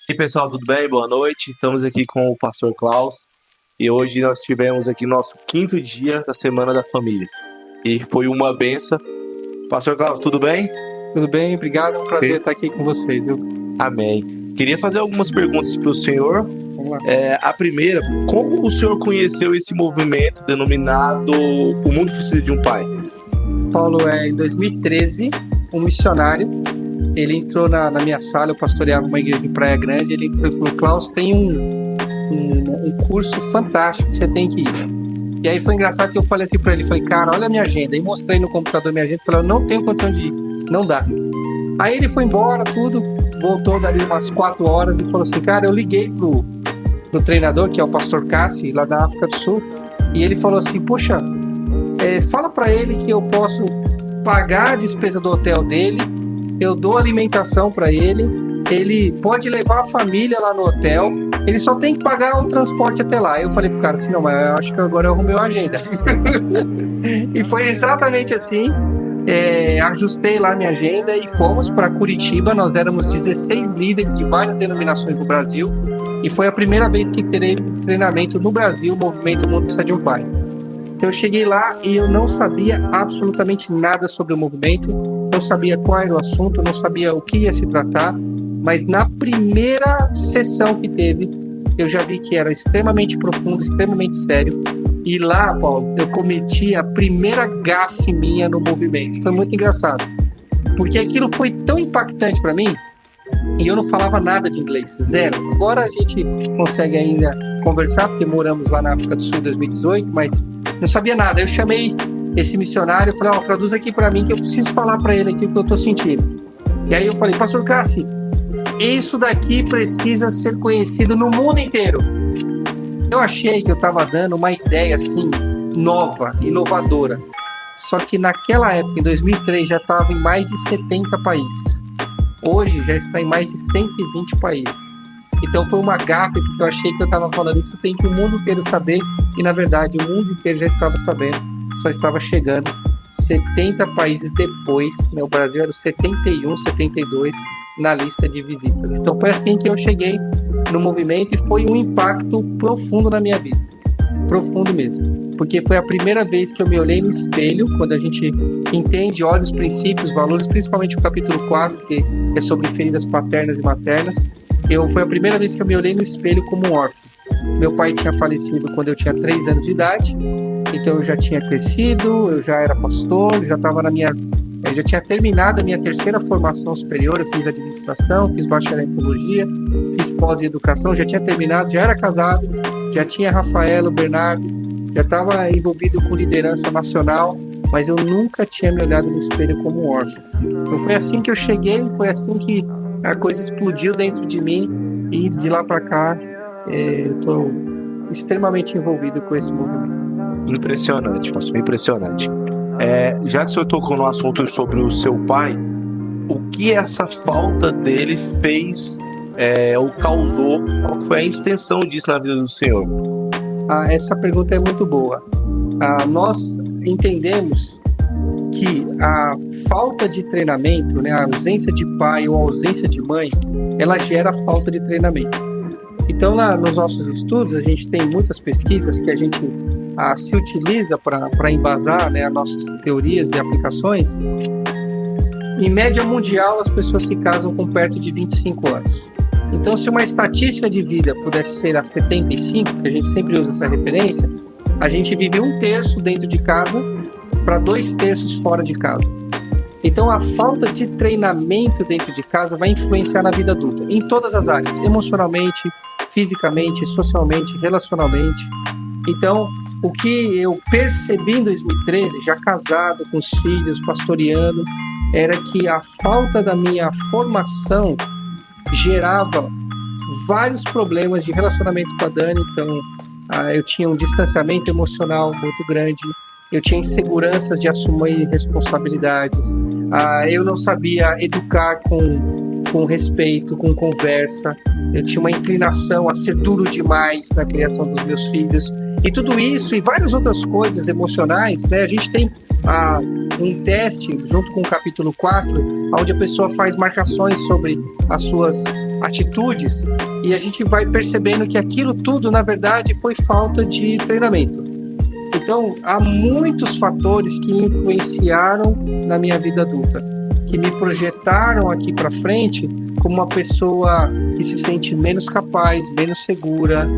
E aí, pessoal, tudo bem? Boa noite. Estamos aqui com o pastor Klaus e hoje nós tivemos aqui nosso 5º dia da Semana da Família e foi uma benção. Pastor Klaus, tudo bem? Tudo bem, obrigado. É um prazer estar aqui com vocês, viu? Amém. Queria fazer algumas perguntas para o senhor. Vamos lá. A primeira, como o senhor conheceu esse movimento denominado O Mundo Precisa de um Pai? Paulo, em 2013, um missionário, ele entrou na minha sala, eu pastoreava uma igreja em Praia Grande, ele entrou e falou: Klaus, tem um curso fantástico que você tem que ir. E aí foi engraçado que eu falei assim para ele, falei: cara, olha a minha agenda. E mostrei no computador minha agenda, falei: eu não tenho condição de ir, não dá. Aí ele foi embora, tudo, voltou dali umas 4 horas e falou assim: cara, eu liguei pro treinador, que é o pastor Cassi, lá da África do Sul, e ele falou assim: poxa, fala para ele que eu posso pagar a despesa do hotel dele, eu dou alimentação para ele pode levar a família lá no hotel, ele só tem que pagar o transporte até lá. Eu falei pro cara assim: não, mas eu acho que agora eu arrumei a agenda. E foi exatamente assim. Ajustei lá minha agenda e fomos para Curitiba. Nós éramos 16 líderes de várias denominações do Brasil e foi a primeira vez que terei treinamento no Brasil, o movimento O Mundo Precisa de um Pai. Então eu cheguei lá e eu não sabia absolutamente nada sobre o movimento, não sabia qual era o assunto, não sabia o que ia se tratar, mas na primeira sessão que teve, eu já vi que era extremamente profundo, extremamente sério. E lá, Paulo, eu cometi a primeira gafe minha no movimento. Foi muito engraçado, porque aquilo foi tão impactante para mim, e eu não falava nada de inglês, zero. Agora a gente consegue ainda conversar, porque moramos lá na África do Sul em 2018, mas não sabia nada. Eu chamei esse missionário, eu falei: traduz aqui para mim que eu preciso falar para ele aqui o que eu tô sentindo. E aí eu falei: pastor Cassi, isso daqui precisa ser conhecido no mundo inteiro. Eu achei que eu estava dando uma ideia assim, nova, inovadora. Só que naquela época, em 2003, já estava em mais de 70 países. Hoje já está em mais de 120 países. Então foi uma gafe, porque eu achei que eu estava falando isso, tem que o mundo inteiro saber. E na verdade o mundo inteiro já estava sabendo, só estava chegando 70 países depois, né? O Brasil era o 71, 72 na lista de visitas. Então foi assim que eu cheguei no movimento e foi um impacto profundo na minha vida, profundo mesmo, porque foi a primeira vez que eu me olhei no espelho. Quando a gente entende, olha os princípios, valores, principalmente o capítulo 4, que é sobre feridas paternas e maternas, foi a primeira vez que eu me olhei no espelho como um órfão. Meu pai tinha falecido quando eu tinha 3 anos de idade, então eu já tinha crescido, eu já era pastor, eu já tinha terminado a minha 3ª formação superior. Eu fiz administração, fiz bacharel em teologia, fiz pós-educação, já tinha terminado, já era casado, já tinha Rafaela, o Bernardo, já estava envolvido com liderança nacional, mas eu nunca tinha me olhado no espelho como um órfão. Então foi assim que eu cheguei, foi assim que a coisa explodiu dentro de mim, e de lá para cá eu estou extremamente envolvido com esse movimento. Impressionante, pastor, impressionante. Já que o senhor tocou no assunto sobre o seu pai, o que essa falta dele fez ou causou? Qual foi a extensão disso na vida do senhor? Essa pergunta é muito boa. Nós entendemos que a falta de treinamento, né, a ausência de pai ou a ausência de mãe, ela gera falta de treinamento. Então, nos nossos estudos, a gente tem muitas pesquisas que a gente se utiliza para embasar, né, as nossas teorias e aplicações. Em média mundial, as pessoas se casam com perto de 25 anos. Então, se uma estatística de vida pudesse ser a 75, que a gente sempre usa essa referência, a gente vive 1/3 dentro de casa para 2/3 fora de casa. Então, a falta de treinamento dentro de casa vai influenciar na vida adulta, em todas as áreas, emocionalmente, fisicamente, socialmente, relacionalmente. Então, o que eu percebi em 2013, já casado, com os filhos, pastoreando, era que a falta da minha formação gerava vários problemas de relacionamento com a Dani. Então, eu tinha um distanciamento emocional muito grande, eu tinha inseguranças de assumir responsabilidades, eu não sabia educar com respeito, com conversa, eu tinha uma inclinação a ser duro demais na criação dos meus filhos. E tudo isso e várias outras coisas emocionais, né? A gente tem um teste, junto com o capítulo 4, onde a pessoa faz marcações sobre as suas atitudes, e a gente vai percebendo que aquilo tudo, na verdade, foi falta de treinamento. Então, há muitos fatores que influenciaram na minha vida adulta, que me projetaram aqui para frente como uma pessoa que se sente menos capaz, menos segura,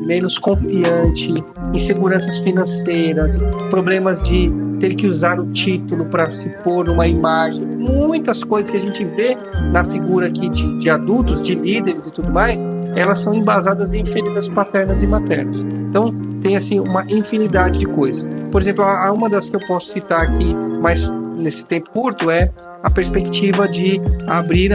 menos confiante, inseguranças financeiras, problemas de ter que usar o título para se pôr numa imagem, muitas coisas que a gente vê na figura aqui de adultos, de líderes e tudo mais, elas são embasadas em feridas paternas e maternas. Então, tem assim uma infinidade de coisas. Por exemplo, uma das que eu posso citar aqui, mas nesse tempo curto, é a perspectiva de abrir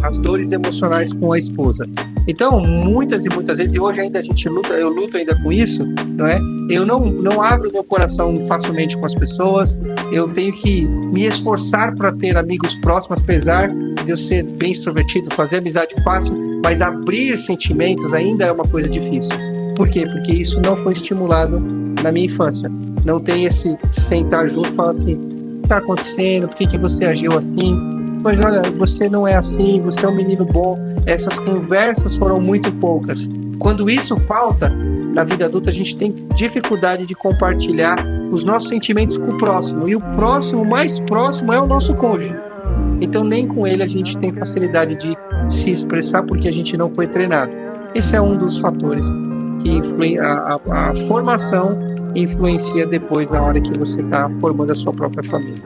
as dores emocionais com a esposa. Então, muitas e muitas vezes, e hoje ainda a gente luta, eu luto ainda com isso, não é? Eu não abro meu coração facilmente com as pessoas, eu tenho que me esforçar para ter amigos próximos, apesar de eu ser bem extrovertido, fazer amizade fácil, mas abrir sentimentos ainda é uma coisa difícil. Por quê? Porque isso não foi estimulado na minha infância. Não tem esse sentar junto e falar assim, o que está acontecendo? Por que você agiu assim? Mas olha, você não é assim, você é um menino bom. Essas conversas foram muito poucas. Quando isso falta, na vida adulta a gente tem dificuldade de compartilhar os nossos sentimentos com o próximo. E o próximo, mais próximo, é o nosso cônjuge. Então nem com ele a gente tem facilidade de se expressar porque a gente não foi treinado. Esse é um dos fatores que a formação influencia depois na hora que você está formando a sua própria família.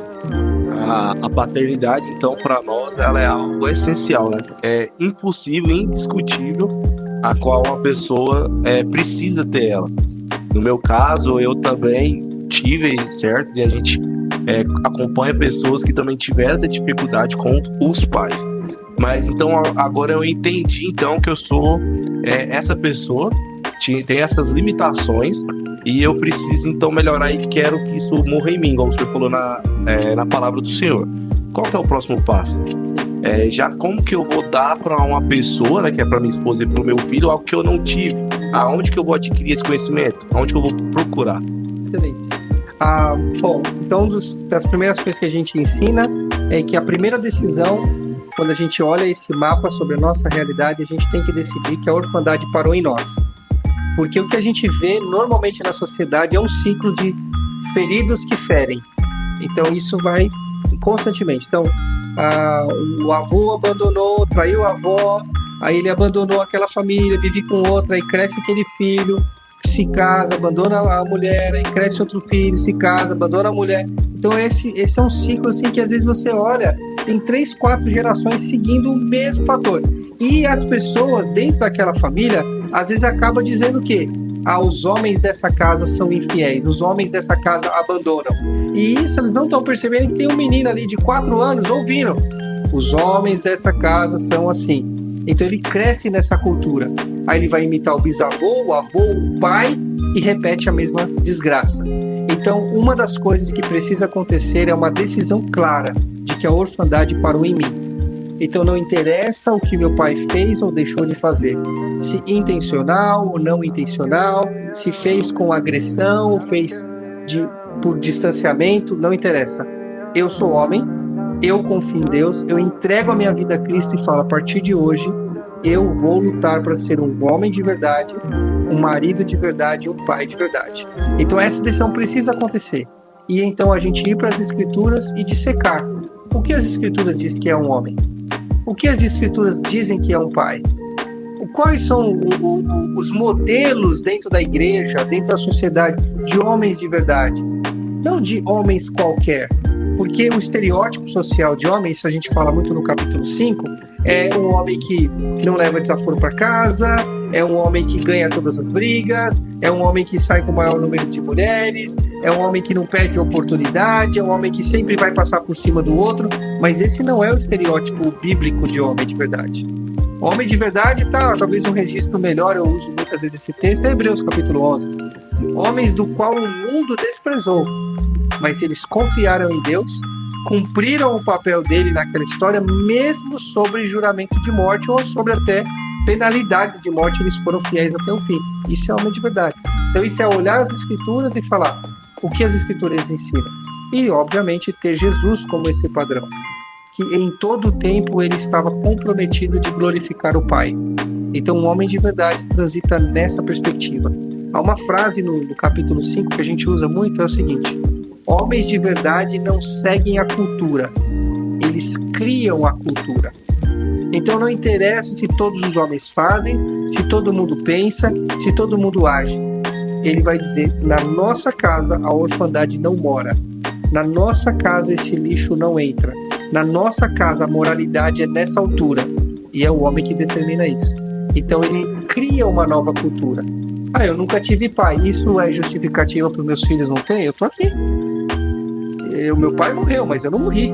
A paternidade, então, para nós, ela é algo essencial, né? É impossível, indiscutível, a qual uma pessoa precisa ter ela. No meu caso, eu também tive, certo? E a gente acompanha pessoas que também tiveram essa dificuldade com os pais. Mas, então, agora eu entendi, então, que eu sou essa pessoa, tem essas limitações, e eu preciso então melhorar e quero que isso morra em mim, como o senhor falou na palavra do Senhor. Qual que é o próximo passo? Já como que eu vou dar para uma pessoa, né, que é para minha esposa e para o meu filho, algo que eu não tive? Aonde que eu vou adquirir esse conhecimento? Aonde que eu vou procurar? Excelente. Bom, então das primeiras coisas que a gente ensina é que a primeira decisão, quando a gente olha esse mapa sobre a nossa realidade, a gente tem que decidir que a orfandade parou em nós. Porque o que a gente vê normalmente na sociedade é um ciclo de feridos que ferem. Então isso vai constantemente. Então o avô abandonou, traiu a avó, aí ele abandonou aquela família, vive com outra, aí cresce aquele filho, se casa, abandona a mulher, aí cresce outro filho, se casa, abandona a mulher. Então esse é um ciclo assim que às vezes você olha, tem 3, 4 gerações seguindo o mesmo fator. E as pessoas dentro daquela família às vezes acaba dizendo o quê? Os homens dessa casa são infiéis, os homens dessa casa abandonam. E isso eles não estão percebendo que tem um menino ali de 4 anos ouvindo. Os homens dessa casa são assim. Então ele cresce nessa cultura. Aí ele vai imitar o bisavô, o avô, o pai e repete a mesma desgraça. Então uma das coisas que precisa acontecer é uma decisão clara de que a orfandade parou em mim. Então não interessa o que meu pai fez ou deixou de fazer, se intencional ou não intencional, se fez com agressão ou fez por distanciamento, não interessa. Eu sou homem, eu confio em Deus, eu entrego a minha vida a Cristo e falo, a partir de hoje, eu vou lutar para ser um homem de verdade, um marido de verdade, um pai de verdade. Então essa decisão precisa acontecer. E então a gente ir para as Escrituras e dissecar. O que as Escrituras dizem que é um homem? O que as Escrituras dizem que é um pai? Quais são os modelos dentro da igreja, dentro da sociedade, de homens de verdade? Não de homens qualquer. Porque o estereótipo social de homem, isso a gente fala muito no capítulo 5, é um homem que não leva desaforo para casa, é um homem que ganha todas as brigas, é um homem que sai com o maior número de mulheres, é um homem que não perde oportunidade, é um homem que sempre vai passar por cima do outro, mas esse não é o estereótipo bíblico de homem de verdade. Homem de verdade talvez um registro melhor, eu uso muitas vezes esse texto, é Hebreus capítulo 11. Homens do qual o mundo desprezou, mas eles confiaram em Deus, cumpriram o papel dele naquela história, mesmo sobre juramento de morte ou sobre até penalidades de morte, eles foram fiéis até o fim. Isso é homem de verdade. Então isso é olhar as Escrituras e falar o que as Escrituras ensinam. E, obviamente, ter Jesus como esse padrão, que em todo o tempo ele estava comprometido de glorificar o Pai. Então, um homem de verdade transita nessa perspectiva. Há uma frase no capítulo 5 que a gente usa muito, é o seguinte: homens de verdade não seguem a cultura, eles criam a cultura. Então não interessa se todos os homens fazem, se todo mundo pensa, se todo mundo age. Ele vai dizer: na nossa casa a orfandade não mora, na nossa casa esse lixo não entra, na nossa casa a moralidade é nessa altura. E é o homem que determina isso. Então ele cria uma nova cultura. Eu nunca tive pai, isso é justificativa para os meus filhos não terem? Eu tô aqui. Meu pai morreu, mas eu não morri.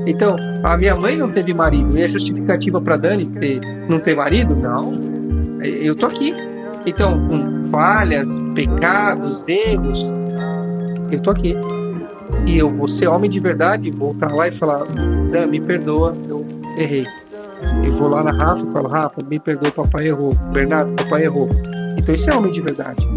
Então, a minha mãe não teve marido, e é justificativa para Dani não ter marido? Não, eu tô aqui. Então, com falhas, pecados, erros, eu tô aqui. E eu vou ser homem de verdade, voltar lá e falar: Dan, me perdoa, eu errei. Eu vou lá na Rafa e falo: Rafa, me perdoa, papai errou. Bernardo, papai errou. Então isso é homem de verdade.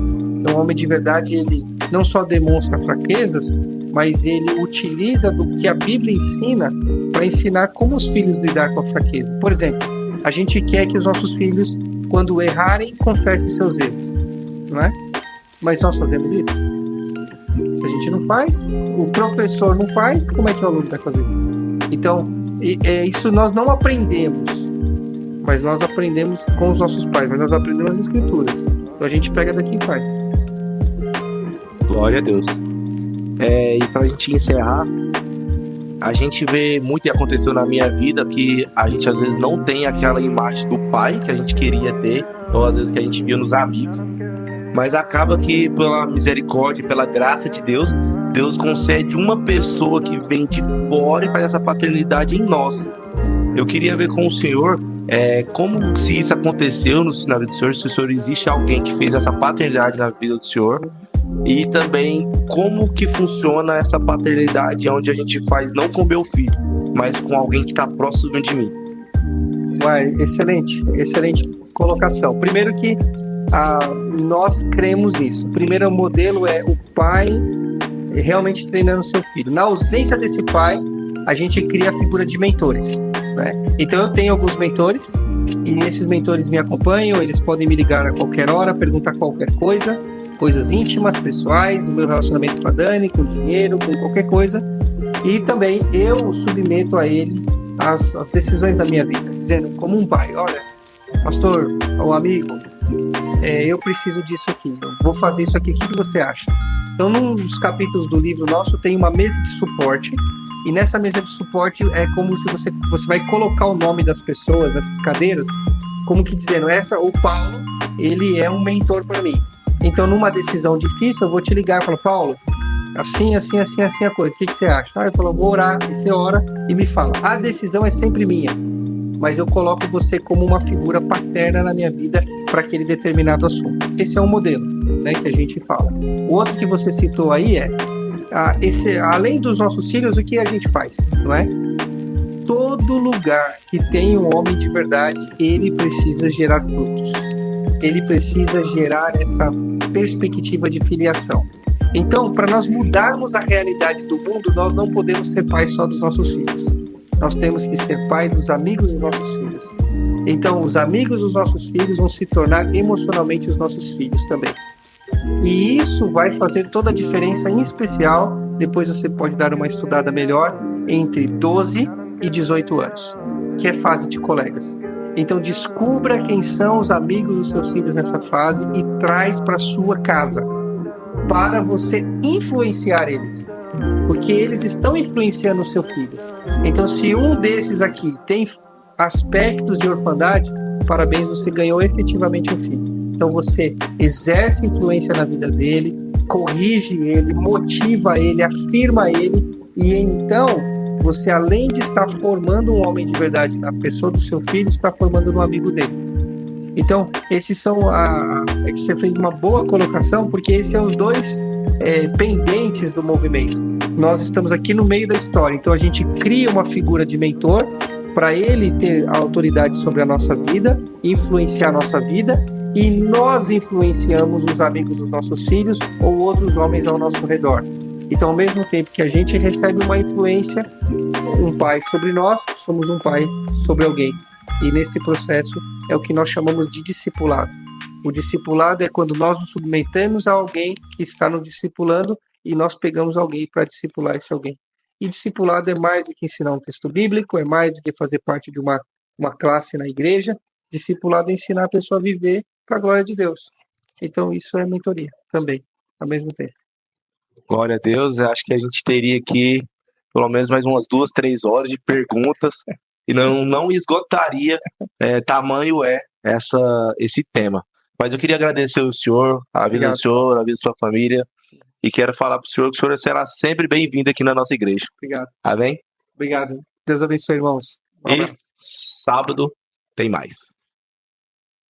Então o homem de verdade, ele não só demonstra fraquezas, mas ele utiliza do que a Bíblia ensina para ensinar como os filhos lidar com a fraqueza. Por exemplo, a gente quer que os nossos filhos, quando errarem, confessem seus erros, não é? Mas nós fazemos isso? Se a gente não faz, o professor não faz, como é que o aluno vai fazer? Então, isso nós não aprendemos, mas nós aprendemos com os nossos pais, mas nós aprendemos as escrituras. Então a gente pega daqui e faz. Glória a Deus. E pra gente encerrar, a gente vê muito, e aconteceu na minha vida, que a gente às vezes não tem aquela imagem do pai que a gente queria ter, ou às vezes que a gente via nos amigos, mas acaba que pela misericórdia, pela graça de Deus, Deus concede uma pessoa que vem de fora e faz essa paternidade em nós. Eu queria ver com o Senhor como se isso aconteceu na vida do Senhor, se o Senhor existe alguém que fez essa paternidade na vida do Senhor, e também como que funciona essa paternidade onde a gente faz não com meu filho, mas com alguém que está próximo de mim. Excelente colocação. Primeiro que nós cremos nisso. O primeiro modelo é o pai realmente treinando seu filho. Na ausência desse pai, a gente cria a figura de mentores, né? Então eu tenho alguns mentores, e esses mentores me acompanham, eles podem me ligar a qualquer hora, perguntar qualquer coisa, coisas íntimas, pessoais, do meu relacionamento com a Dani, com dinheiro, com qualquer coisa. E também eu submeto a ele as decisões da minha vida, dizendo como um pai: olha, pastor, ou amigo, eu preciso disso aqui, eu vou fazer isso aqui, o que você acha? Então, num dos capítulos do livro nosso, tem uma mesa de suporte, e nessa mesa de suporte é como se você vai colocar o nome das pessoas nessas cadeiras, como que dizendo: o Paulo, ele é um mentor para mim. Então, numa decisão difícil, eu vou te ligar e falar: Paulo, assim a coisa, o que você acha? Eu falo: vou orar, e você ora e me fala. A decisão é sempre minha, mas eu coloco você como uma figura paterna na minha vida para aquele determinado assunto. Esse é um modelo, né, que a gente fala. O outro que você citou aí além dos nossos filhos, o que a gente faz, não é? Todo lugar que tem um homem de verdade, ele precisa gerar frutos. Ele precisa gerar essa perspectiva de filiação. Então, para nós mudarmos a realidade do mundo, nós não podemos ser pais só dos nossos filhos. Nós temos que ser pai dos amigos dos nossos filhos. Então, os amigos dos nossos filhos vão se tornar emocionalmente os nossos filhos também. E isso vai fazer toda a diferença, em especial, depois você pode dar uma estudada melhor, entre 12 e 18 anos, que é fase de colegas. Então, descubra quem são os amigos dos seus filhos nessa fase e traz para sua casa, para você influenciar eles, porque eles estão influenciando o seu filho. Então, se um desses aqui tem aspectos de orfandade, parabéns, você ganhou efetivamente um filho. Então, você exerce influência na vida dele, corrige ele, motiva ele, afirma ele, e então você, além de estar formando um homem de verdade na pessoa do seu filho, está formando um amigo dele. Então, esses são que você fez uma boa colocação, porque esses são os dois pendentes do movimento. Nós estamos aqui no meio da história, então a gente cria uma figura de mentor para ele ter a autoridade sobre a nossa vida, influenciar a nossa vida, e nós influenciamos os amigos dos nossos filhos ou outros homens ao nosso redor. Então, ao mesmo tempo que a gente recebe uma influência, um pai sobre nós, somos um pai sobre alguém. E nesse processo é o que nós chamamos de discipulado. O discipulado é quando nós nos submetemos a alguém que está nos discipulando e nós pegamos alguém para discipular esse alguém. E discipulado é mais do que ensinar um texto bíblico, é mais do que fazer parte de uma classe na igreja. Discipulado é ensinar a pessoa a viver para a glória de Deus. Então isso é mentoria também, ao mesmo tempo. Glória a Deus, eu acho que a gente teria aqui pelo menos mais umas 2, 3 horas de perguntas e não esgotaria tamanho esse tema. Mas eu queria agradecer o senhor, a vida do senhor, a vida da sua família, e quero falar para o senhor que o senhor será sempre bem-vindo aqui na nossa igreja. Obrigado. Amém? Obrigado. Deus abençoe, irmãos. E sábado tem mais.